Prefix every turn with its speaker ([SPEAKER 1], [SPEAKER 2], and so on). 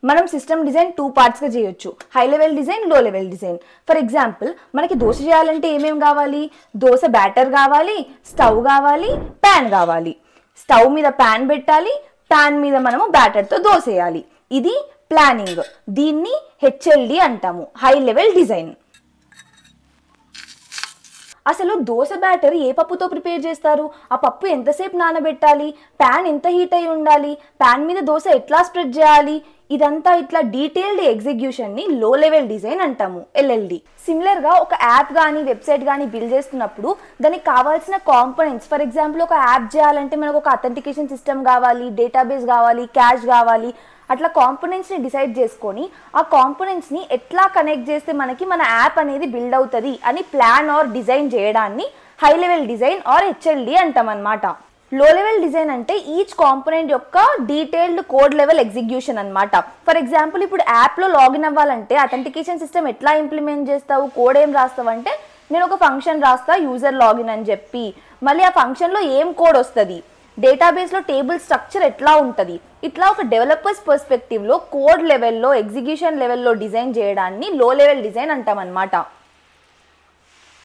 [SPEAKER 1] మనం system design 2 పార్ట్స్గా చేయొచ్చు, హై లెవెల్ డిజైన్, లో లెవెల్ డిజైన్. ఫర్ ఎగ్జాంపుల్ మనకి దోశ చేయాలంటే ఏమేమి కావాలి? దోశ బ్యాటర్ కావాలి, స్టవ్ కావాలి, ప్యాన్ కావాలి. స్టవ్ మీద ప్యాన్ పెట్టాలి, ప్యాన్ మీద మనము బ్యాటర్తో దోశ వేయాలి. ఇది ప్లానింగ్. దీన్ని హెచ్ఎల్డి అంటాము, హై లెవెల్ డిజైన్. అసలు దోశ బ్యాటర్ ఏ పప్పుతో ప్రిపేర్ చేస్తారు? ఆ పప్పు ఎంతసేపు నానబెట్టాలి? ప్యాన్ ఎంత హీట్ అయి ఉండాలి? ప్యాన్ మీద దోశ ఎట్లా స్ప్రెడ్ చేయాలి? ఇదంతా ఇట్లా డీటెయిల్డ్ ఎగ్జిక్యూషన్ని లో లెవెల్ డిజైన్ అంటాము, ఎల్ఎల్డి. సిమిలర్గా ఒక యాప్ కానీ వెబ్సైట్ కానీ బిల్డ్ చేస్తున్నప్పుడు దానికి కావాల్సిన కాంపోనెంట్స్, ఫర్ ఎగ్జాంపుల్ ఒక యాప్ చేయాలంటే మనకు ఒక అథెంటికేషన్ సిస్టమ్ కావాలి, డేటాబేస్ కావాలి, క్యాష్ కావాలి. అట్లా కాంపోనెంట్స్ని డిసైడ్ చేసుకొని ఆ కాంపోనెంట్స్ని ఎట్లా కనెక్ట్ చేస్తే మనకి మన యాప్ అనేది బిల్డ్ అవుతుంది అని ప్లాన్ ఆర్ డిజైన్ చేయడాన్ని హై లెవెల్ డిజైన్ ఆర్ హెచ్ఎల్డి అంటాం అన్నమాట. లో లెవెల్ డిజైన్ అంటే ఈచ్ కాంపోనెంట్ యొక్క డీటెయిల్డ్ కోడ్ లెవెల్ ఎగ్జిక్యూషన్ అనమాట. ఫర్ ఎగ్జాంపుల్ ఇప్పుడు యాప్లో లాగిన్ అవ్వాలంటే అథెంటికేషన్ సిస్టమ్ ఎట్లా ఇంప్లిమెంట్ చేస్తావు, కోడ్ ఏం రాస్తావు అంటే నేను ఒక ఫంక్షన్ రాస్తా యూజర్ లాగిన్ అని చెప్పి, మళ్ళీ ఆ ఫంక్షన్లో ఏం కోడ్ వస్తుంది, డేటాబేస్లో టేబుల్ స్ట్రక్చర్ ఎట్లా ఉంటుంది, ఇట్లా ఒక డెవలపర్స్ పర్స్పెక్టివ్లో కోడ్ లెవెల్లో ఎగ్జిక్యూషన్ లెవెల్లో డిజైన్ చేయడాన్ని లో లెవెల్ డిజైన్ అంటాం అన్నమాట.